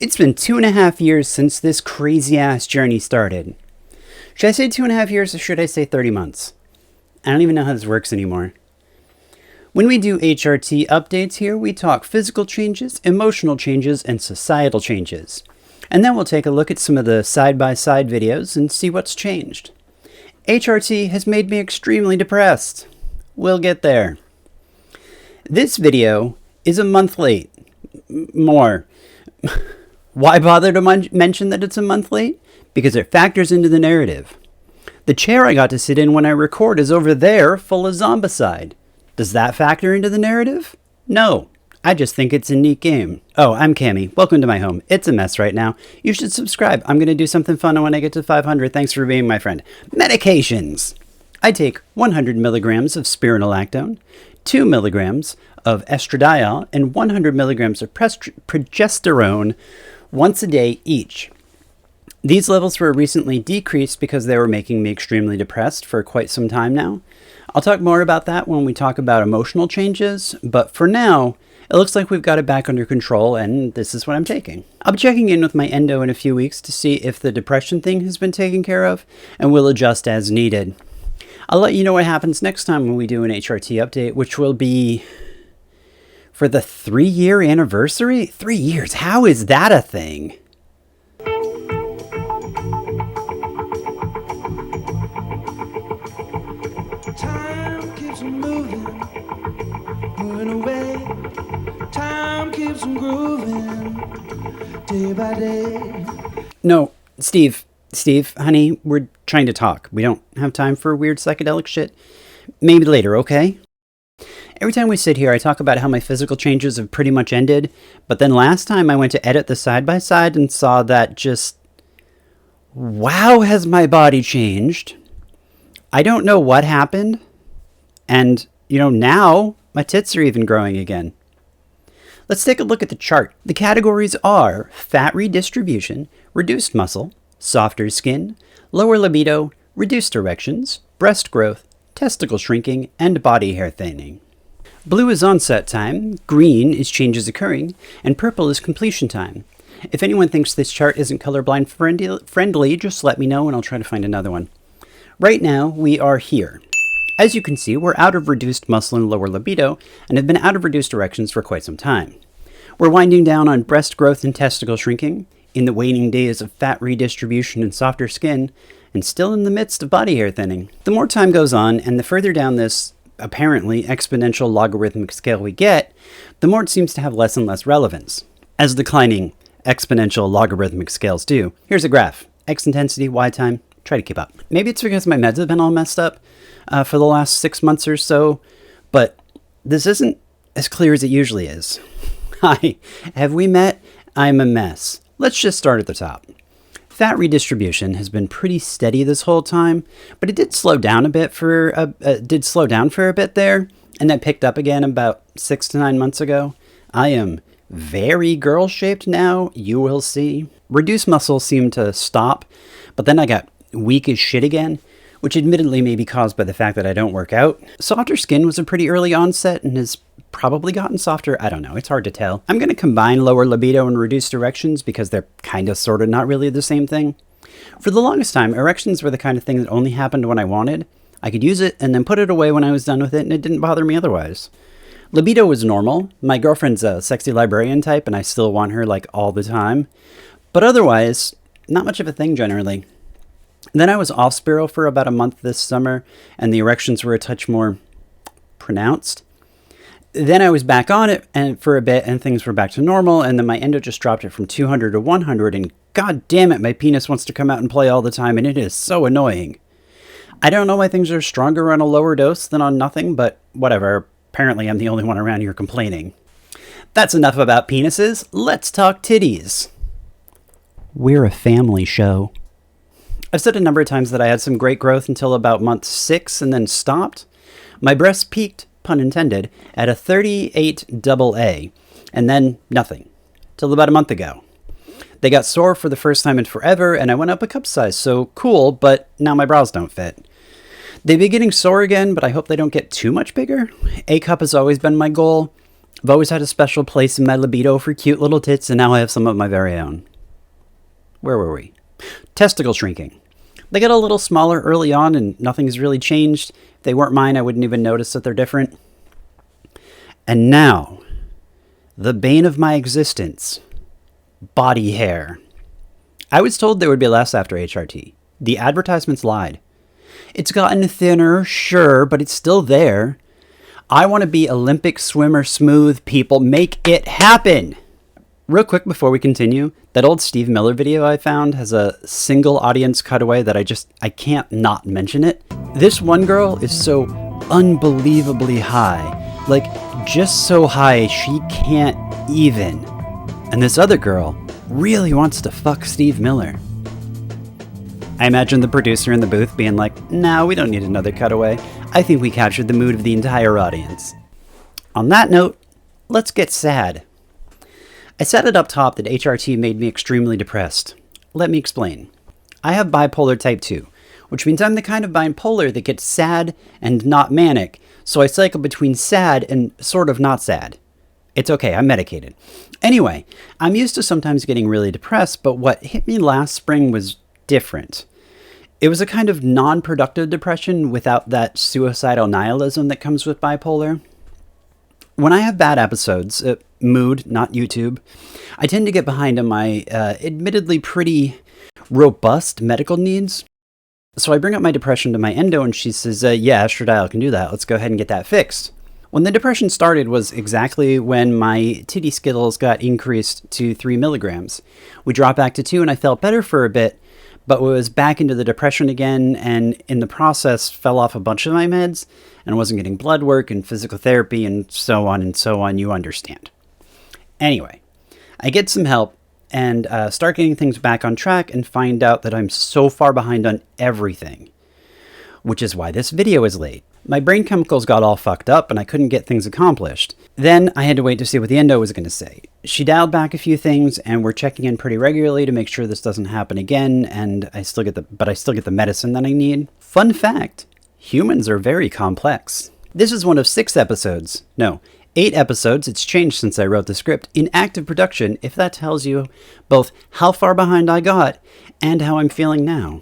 It's been 2.5 years since this crazy-ass journey started. Should I say 2.5 years or should I say 30 months? I don't even know how this works anymore. When we do HRT updates here, we talk physical changes, emotional changes, and societal changes. And then we'll take a look at some of the side-by-side videos and see what's changed. HRT has made me extremely depressed. We'll get there. This video is a month late. More. Why bother to mention that it's a month late? Because it factors into the narrative. The chair I got to sit in when I record is over there, full of zombicide. Does that factor into the narrative? No. I just think it's a neat game. Oh, I'm Cammy. Welcome to my home. It's a mess right now. You should subscribe. I'm going to do something fun when I get to 500. Thanks for being my friend. Medications. I take 100 milligrams of spironolactone, 2 milligrams of estradiol, and 100 milligrams of progesterone once a day each. These levels were recently decreased because they were making me extremely depressed for quite some time now. I'll talk more about that when we talk about emotional changes, but for now, it looks like we've got it back under control, and this is what I'm taking. I'll be checking in with my endo in a few weeks to see if the depression thing has been taken care of, and we'll adjust as needed. I'll let you know what happens next time when we do an HRT update, which will be for the 3-year anniversary? 3 years, how is that a thing? Time keeps on moving, moving away. Time keeps on grooving, day by day. No, Steve, honey, we're trying to talk. We don't have time for weird psychedelic shit. Maybe later, okay? Every time we sit here, I talk about how my physical changes have pretty much ended, but then last time I went to edit the side-by-side and saw that just... wow, has my body changed? I don't know what happened, and, now my tits are even growing again. Let's take a look at the chart. The categories are fat redistribution, reduced muscle, softer skin, lower libido, reduced erections, breast growth, testicle shrinking, and body hair thinning. Blue is onset time, green is changes occurring, and purple is completion time. If anyone thinks this chart isn't colorblind friendly, just let me know and I'll try to find another one. Right now, we are here. As you can see, we're out of reduced muscle and lower libido, and have been out of reduced erections for quite some time. We're winding down on breast growth and testicle shrinking, in the waning days of fat redistribution and softer skin, and still in the midst of body hair thinning. The more time goes on, and the further down this apparently exponential logarithmic scale we get, the more it seems to have less and less relevance, as declining exponential logarithmic scales do. Here's a graph. X intensity, Y time. Try to keep up. Maybe it's because my meds have been all messed up for the last 6 months or so, but this isn't as clear as it usually is. Hi, have we met? I'm a mess. Let's just start at the top. Fat redistribution has been pretty steady this whole time, but it did slow down a bit for a bit there, and then picked up again about 6 to 9 months ago. I am very girl-shaped now, you will see. Reduced muscle seemed to stop, but then I got weak as shit again, which admittedly may be caused by the fact that I don't work out. Softer skin was a pretty early onset and has probably gotten softer. I don't know, it's hard to tell. I'm going to combine lower libido and reduced erections because they're kind of sort of not really the same thing. For the longest time, erections were the kind of thing that only happened when I wanted. I could use it and then put it away when I was done with it, and it didn't bother me otherwise. Libido was normal. My girlfriend's a sexy librarian type and I still want her like all the time. But otherwise, not much of a thing generally. Then I was off Spiro for about a month this summer, and the erections were a touch more pronounced. Then I was back on it and for a bit, and things were back to normal, and then my endo just dropped it from 200 to 100, and god damn it, my penis wants to come out and play all the time, and it is so annoying. I don't know why things are stronger on a lower dose than on nothing, but whatever. Apparently I'm the only one around here complaining. That's enough about penises. Let's talk titties. We're a family show. I've said a number of times that I had some great growth until about month 6 and then stopped. My breasts peaked, pun intended, at a 38 AA, and then nothing, till about a month ago. They got sore for the first time in forever, and I went up a cup size, so cool, but now my bras don't fit. They've been getting sore again, but I hope they don't get too much bigger. A cup has always been my goal. I've always had a special place in my libido for cute little tits, and now I have some of my very own. Where were we? Testicle shrinking. They get a little smaller early on, and nothing's really changed. If they weren't mine, I wouldn't even notice that they're different. And now, the bane of my existence. Body hair. I was told there would be less after HRT. The advertisements lied. It's gotten thinner, sure, but it's still there. I want to be Olympic swimmer smooth, people. Make it happen! Real quick before we continue, that old Steve Miller video I found has a single audience cutaway that I can't not mention it. This one girl is so unbelievably high. Like, just so high she can't even. And this other girl really wants to fuck Steve Miller. I imagine the producer in the booth being like, "Nah, we don't need another cutaway. I think we captured the mood of the entire audience." On that note, let's get sad. I said it up top that HRT made me extremely depressed. Let me explain. I have bipolar type 2, which means I'm the kind of bipolar that gets sad and not manic, so I cycle between sad and sort of not sad. It's okay, I'm medicated. Anyway, I'm used to sometimes getting really depressed, but what hit me last spring was different. It was a kind of non-productive depression without that suicidal nihilism that comes with bipolar. When I have bad episodes, mood, not YouTube, I tend to get behind on my admittedly pretty robust medical needs. So I bring up my depression to my endo and she says, yeah, estradiol can do that. Let's go ahead and get that fixed. When the depression started was exactly when my titty skittles got increased to 3 milligrams. We dropped back to 2 and I felt better for a bit, but was back into the depression again, and in the process fell off a bunch of my meds and wasn't getting blood work and physical therapy and so on, you understand. Anyway, I get some help and start getting things back on track and find out that I'm so far behind on everything, which is why this video is late. My brain chemicals got all fucked up and I couldn't get things accomplished. Then I had to wait to see what the endo was going to say. She dialed back a few things and we're checking in pretty regularly to make sure this doesn't happen again, and I still get the medicine that I need. Fun fact, humans are very complex. This is one of 8 episodes, it's changed since I wrote the script, in active production, if that tells you both how far behind I got and how I'm feeling now.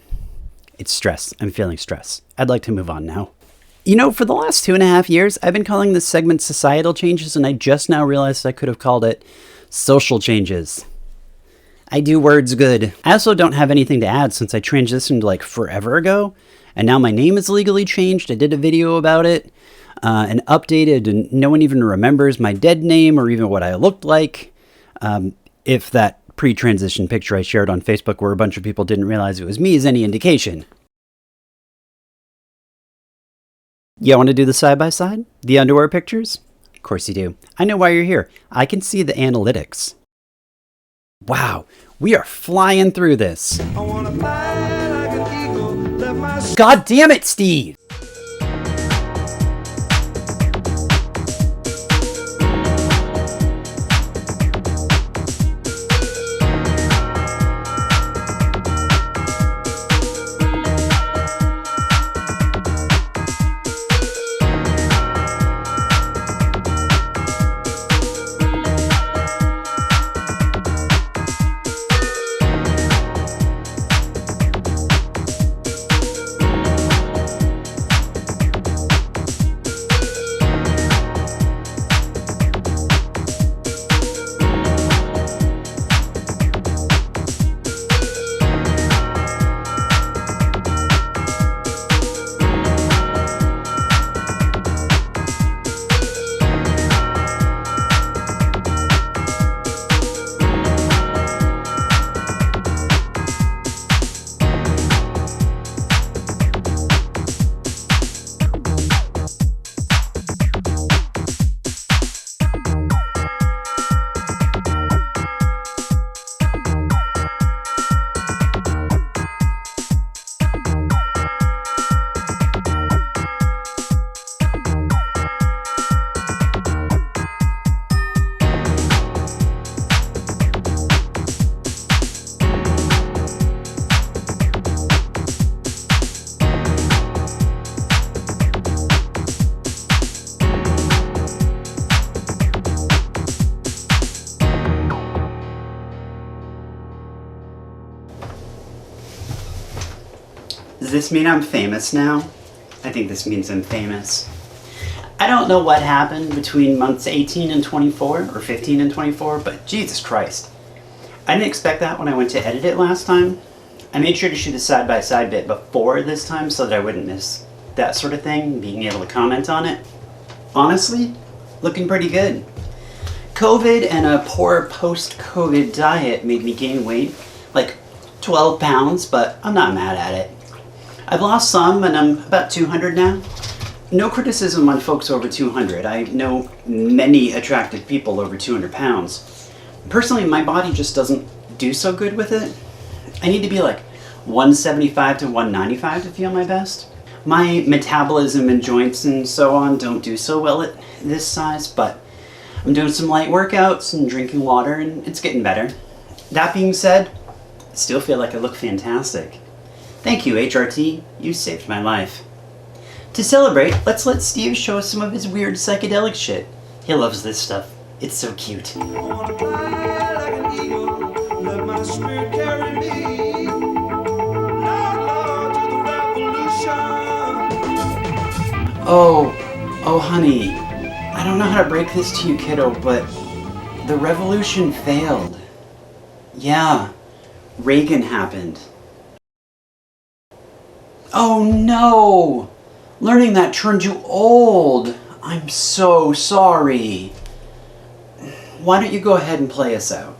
It's stress. I'm feeling stress. I'd like to move on now. You know, for the last 2.5 years, I've been calling this segment Societal Changes, and I just now realized I could have called it Social Changes. I do words good. I also don't have anything to add since I transitioned like forever ago, and now my name is legally changed. I did a video about it, and updated, and no one even remembers my dead name or even what I looked like. If that pre-transition picture I shared on Facebook where a bunch of people didn't realize it was me is any indication. You want to do the side-by-side? The underwear pictures? Of course you do. I know why you're here. I can see the analytics. Wow, we are flying through this. I wanna fly like an eagle, let my God damn it, Steve! Does this mean I'm famous now? I think this means I'm famous. I don't know what happened between months 18 and 24, or 15 and 24, but Jesus Christ. I didn't expect that when I went to edit it last time. I made sure to shoot the side-by-side bit before this time so that I wouldn't miss that sort of thing, being able to comment on it. Honestly, looking pretty good. COVID and a poor post-COVID diet made me gain weight, like 12 pounds, but I'm not mad at it. I've lost some and I'm about 200 now. No criticism on folks over 200. I know many attractive people over 200 pounds. Personally, my body just doesn't do so good with it. I need to be like 175 to 195 to feel my best. My metabolism and joints and so on don't do so well at this size, but I'm doing some light workouts and drinking water and it's getting better. That being said, I still feel like I look fantastic. Thank you, HRT. You saved my life. To celebrate, let's let Steve show us some of his weird psychedelic shit. He loves this stuff. It's so cute. I wanna fly like an eagle, let my spirit carry me. Lord, Lord, to the revolution. Oh, honey. I don't know how to break this to you, kiddo, but the revolution failed. Yeah, Reagan happened. Oh no! Learning that turned you old. I'm so sorry. Why don't you go ahead and play us out?